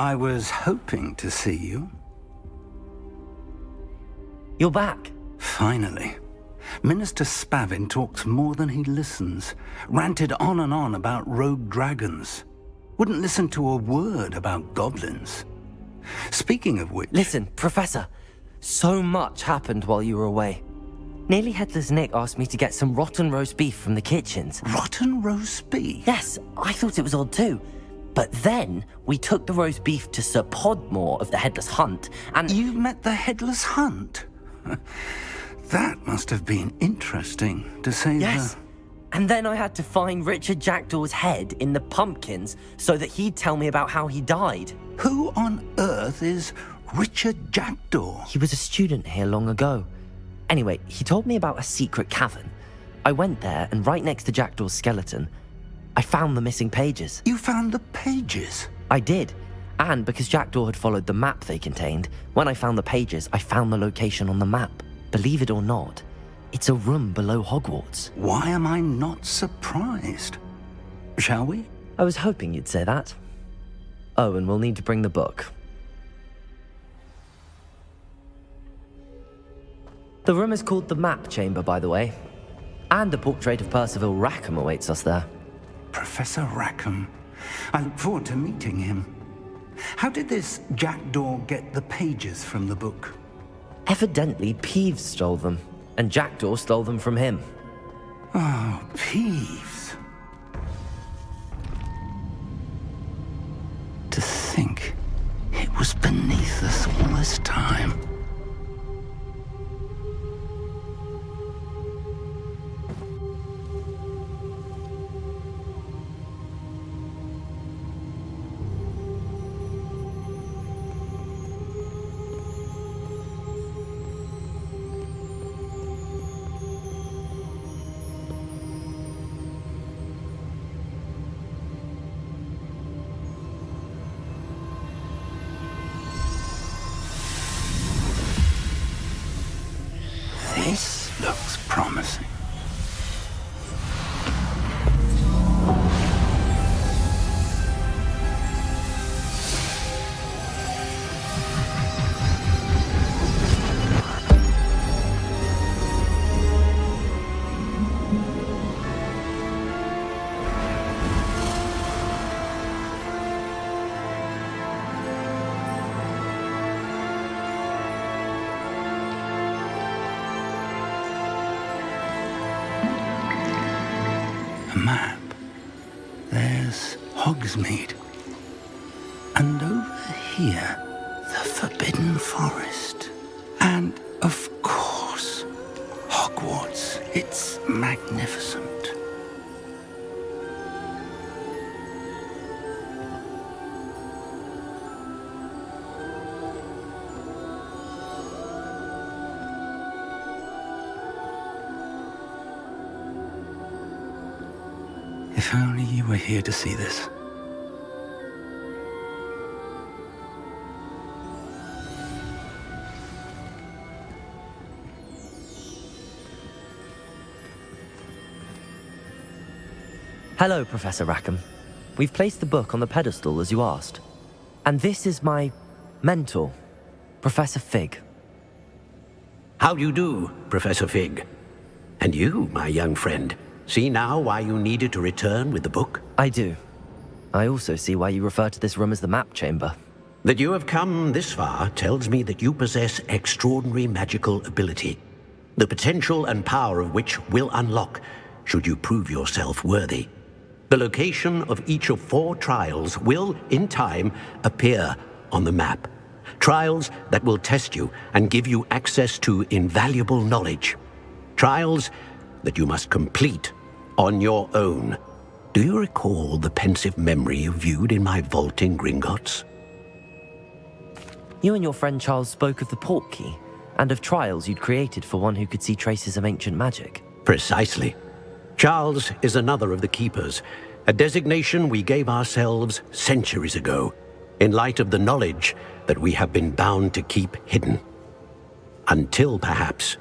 I was hoping to see you. You're back. Finally. Minister Spavin talks more than he listens. Ranted on and on about rogue dragons. Wouldn't listen to a word about goblins. Speaking of which... Listen, Professor. So much happened while you were away. Nearly Headless Nick asked me to get some rotten roast beef from the kitchens. Rotten roast beef? Yes, I thought it was odd too. But then, we took the roast beef to Sir Podmore of the Headless Hunt, and... You met the Headless Hunt? That must have been interesting, to say Yes. And then I had to find Richard Jackdaw's head in the pumpkins so that he'd tell me about how he died. Who on earth is Richard Jackdaw? He was a student here long ago. Anyway, he told me about a secret cavern. I went there, and right next to Jackdaw's skeleton, I found the missing pages. You found the pages? I did. And because Jackdaw had followed the map they contained, when I found the pages, I found the location on the map. Believe it or not, it's a room below Hogwarts. Why am I not surprised? Shall we? I was hoping you'd say that. Oh, and we'll need to bring the book. The room is called the Map Chamber, by the way. And a portrait of Percival Rackham awaits us there. Professor Rackham. I look forward to meeting him. How did this Jackdaw get the pages from the book? Evidently, Peeves stole them, and Jackdaw stole them from him. Oh, Peeves. To think it was beneath us all this time. This looks promising. Map. There's Hogsmeade. And over here, the Forbidden Forest. And, of course, Hogwarts. It's magnificent. If only you were here to see this. Hello, Professor Rackham. We've placed the book on the pedestal as you asked. And this is my mentor, Professor Fig. How do you do, Professor Fig? And you, my young friend, see now why you needed to return with the book? I do. I also see why you refer to this room as the Map Chamber. That you have come this far tells me that you possess extraordinary magical ability, the potential and power of which will unlock should you prove yourself worthy. The location of each of 4 trials will, in time, appear on the map. Trials that will test you and give you access to invaluable knowledge. Trials that you must complete on your own. Do you recall the pensive memory you viewed in my vault in Gringotts? You and your friend Charles spoke of the Portkey, and of trials you'd created for one who could see traces of ancient magic. Precisely. Charles is another of the Keepers, a designation we gave ourselves centuries ago, in light of the knowledge that we have been bound to keep hidden. Until, perhaps,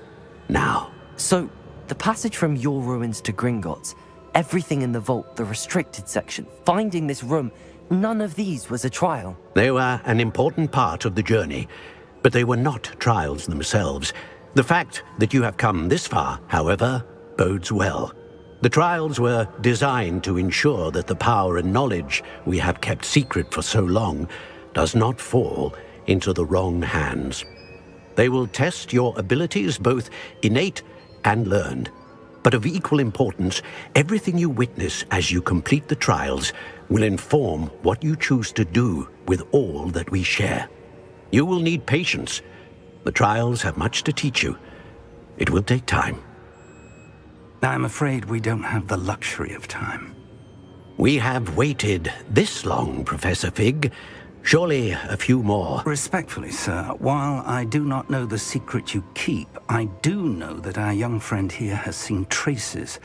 now. So, the passage from your ruins to Gringotts, everything in the vault, the restricted section, finding this room, none of these was a trial. They were an important part of the journey, but they were not trials themselves. The fact that you have come this far, however, bodes well. The trials were designed to ensure that the power and knowledge we have kept secret for so long does not fall into the wrong hands. They will test your abilities, both innate and learned. But of equal importance, everything you witness as you complete the trials will inform what you choose to do with all that we share. You will need patience. The trials have much to teach you. It will take time. I'm afraid we don't have the luxury of time. We have waited this long, Professor Fig. Surely a few more. Respectfully, sir, while I do not know the secret you keep, I do know that our young friend here has seen traces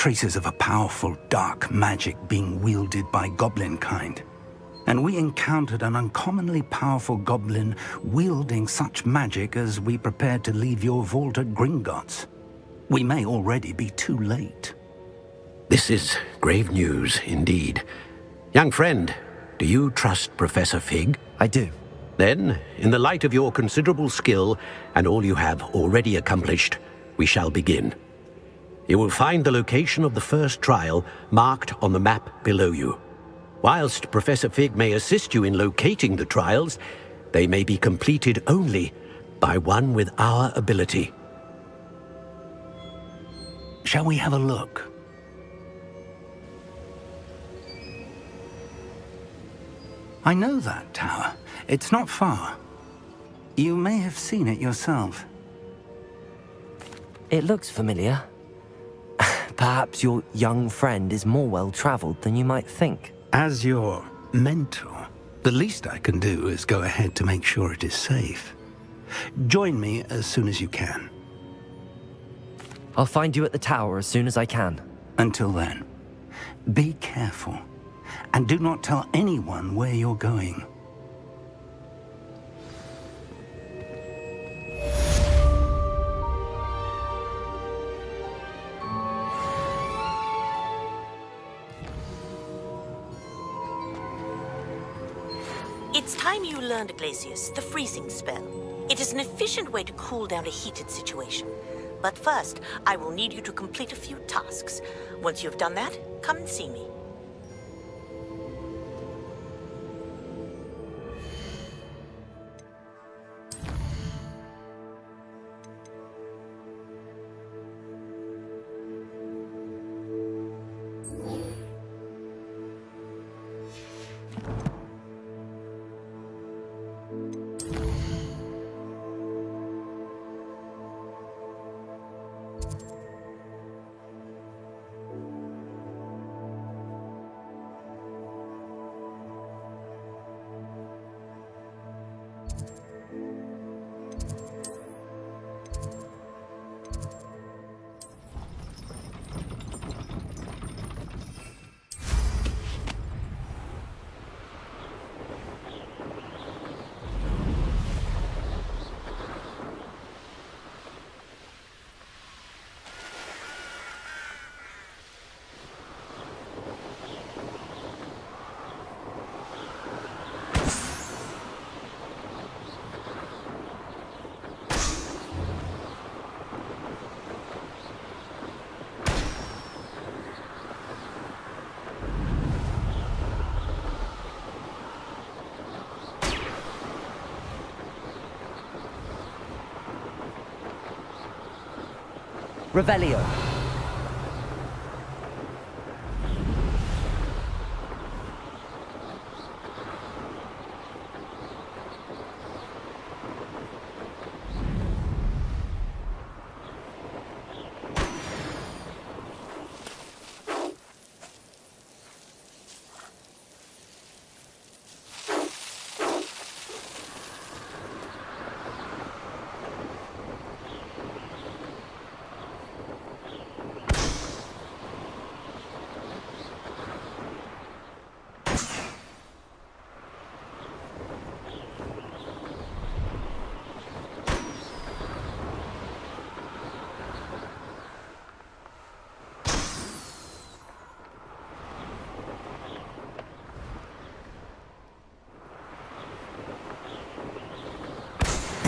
of a powerful dark magic being wielded by goblin kind. And we encountered an uncommonly powerful goblin wielding such magic as we prepared to leave your vault at Gringotts. We may already be too late. This is grave news indeed. Young friend, do you trust Professor Fig? I do. Then, in the light of your considerable skill and all you have already accomplished, we shall begin. You will find the location of the first trial marked on the map below you. Whilst Professor Fig may assist you in locating the trials, they may be completed only by one with our ability. Shall we have a look? I know that tower. It's not far. You may have seen it yourself. It looks familiar. Perhaps your young friend is more well-traveled than you might think. As your mentor, the least I can do is go ahead to make sure it is safe. Join me as soon as you can. I'll find you at the tower as soon as I can. Until then, be careful, and do not tell anyone where you're going. It's time you learned glacius, the freezing spell. It is an efficient way to cool down a heated situation. But first, I will need you to complete a few tasks. Once you've done that, come and see me. Revelio.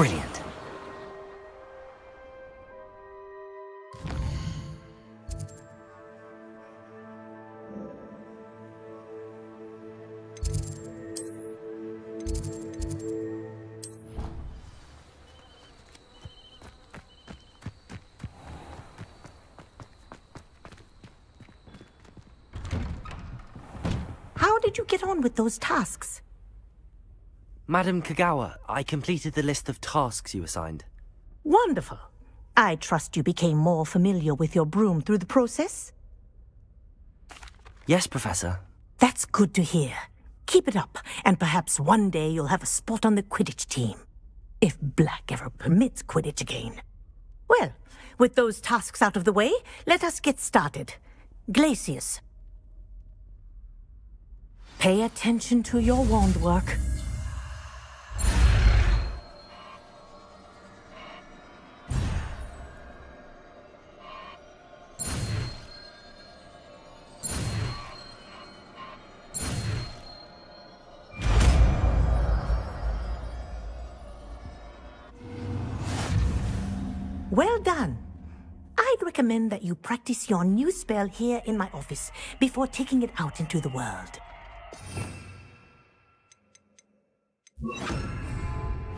Brilliant. How did you get on with those tasks? Madam Kagawa, I completed the list of tasks you assigned. Wonderful. I trust you became more familiar with your broom through the process? Yes, Professor. That's good to hear. Keep it up, and perhaps one day you'll have a spot on the Quidditch team. If Black ever permits Quidditch again. Well, with those tasks out of the way, let us get started. Glacius. Pay attention to your wand work. Well done. I'd recommend that you practice your new spell here in my office before taking it out into the world.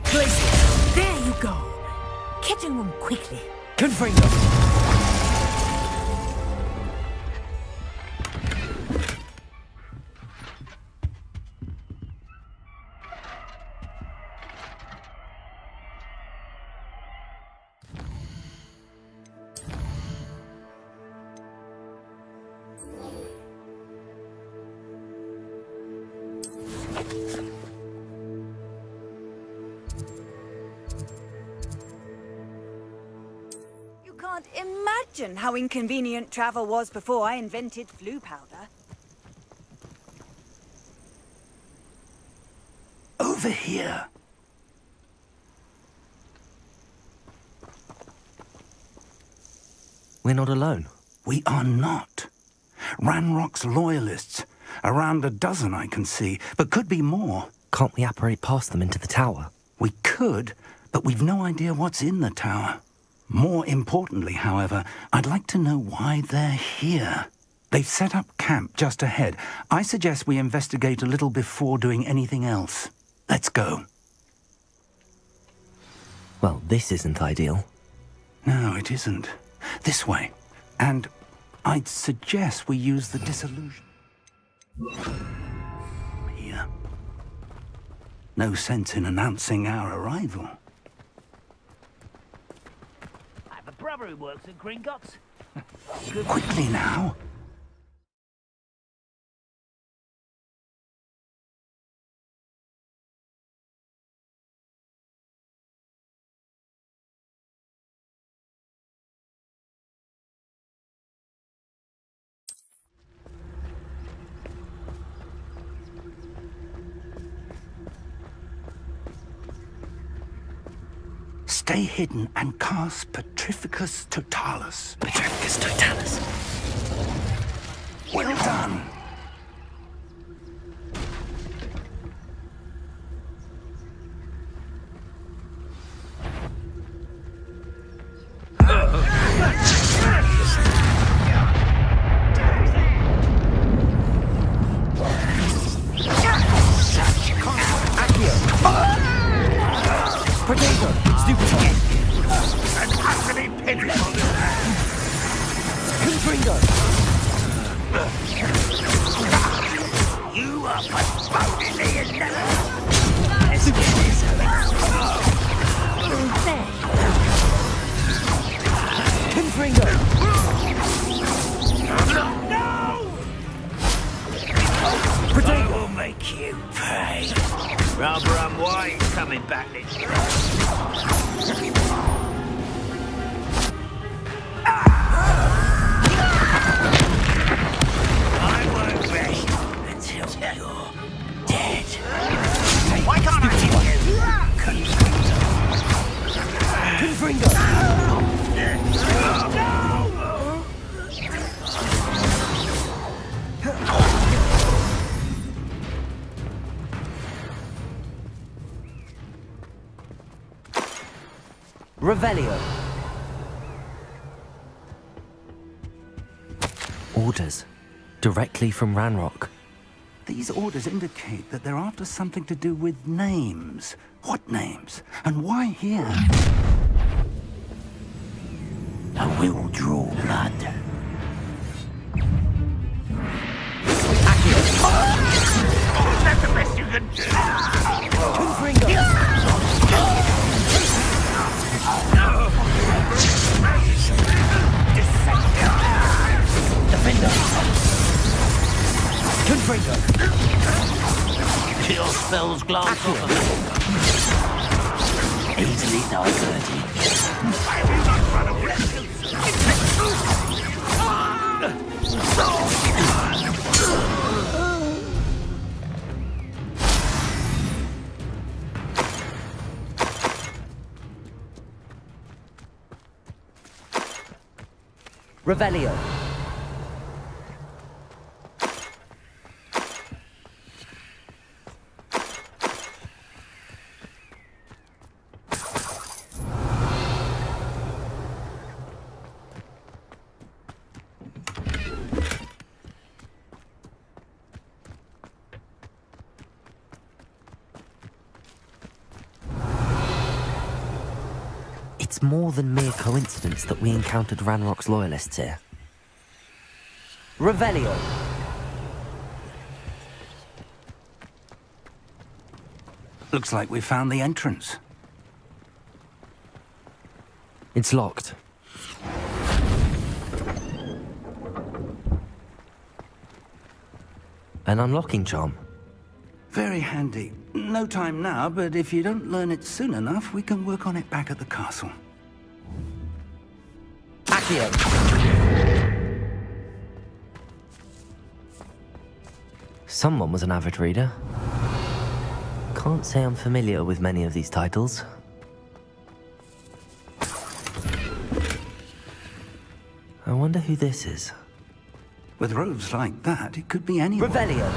Glacius! There you go! Catching them quickly. Confringo! Can't imagine how inconvenient travel was before I invented flu powder. Over here. We're not alone. We are not. Ranrock's loyalists. Around a dozen I can see, but could be more. Can't we apparate past them into the tower? We could, but we've no idea what's in the tower. More importantly, however, I'd like to know why they're here. They've set up camp just ahead. I suggest we investigate a little before doing anything else. Let's go. Well, this isn't ideal. No, it isn't. This way. And I'd suggest we use the disillusion. Here. No sense in announcing our arrival. I have a brother who works at Gringotts. Quickly now. Stay hidden and cast Petrificus Totalis. Petrificus Totalis. Well done. Revelio. Orders. Directly from Ranrock. These orders indicate that they're after something to do with names. What names? And why here? I will draw blood. That's the best you can do. Defender. Confringo. Your spells glance off of it. Easily diverted. Revelio. It's more than mere coincidence that we encountered Ranrock's loyalists here. Revelio. Looks like we found the entrance. It's locked. An unlocking charm. Very handy. No time now, but if you don't learn it soon enough, we can work on it back at the castle. Accio. Someone was an avid reader. Can't say I'm familiar with many of these titles. I wonder who this is. With robes like that, it could be anyone. Revelio.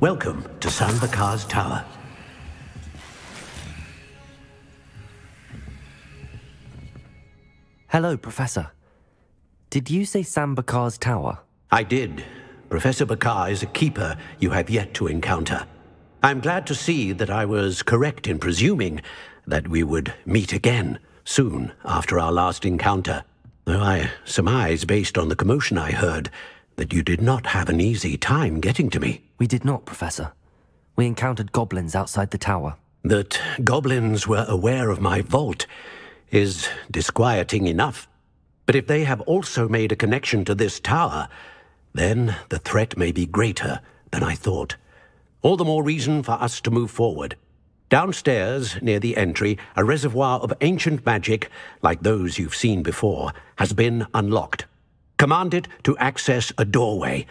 Welcome to Sambakar's Tower. Hello, Professor. Did you say Sambakar's Tower? I did. Professor Bakar is a keeper you have yet to encounter. I'm glad to see that I was correct in presuming that we would meet again soon after our last encounter, though I surmise, based on the commotion I heard, that you did not have an easy time getting to me. We did not, Professor. We encountered goblins outside the tower. That goblins were aware of my vault is disquieting enough. But if they have also made a connection to this tower, then the threat may be greater than I thought. All the more reason for us to move forward. Downstairs, near the entry, a reservoir of ancient magic, like those you've seen before, has been unlocked. Command it to access a doorway.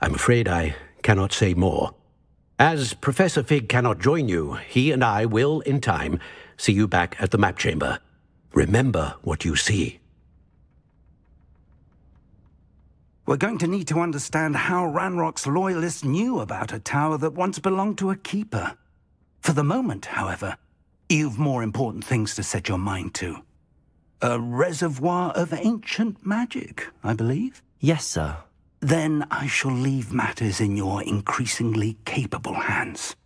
I'm afraid I cannot say more. As Professor Fig cannot join you, he and I will, in time, see you back at the map chamber. Remember what you see. We're going to need to understand how Ranrock's loyalists knew about a tower that once belonged to a keeper. For the moment, however, you've more important things to set your mind to. A reservoir of ancient magic, I believe? Yes, sir. Then I shall leave matters in your increasingly capable hands.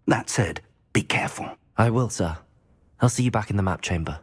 That said, be careful. I will, sir. I'll see you back in the map chamber.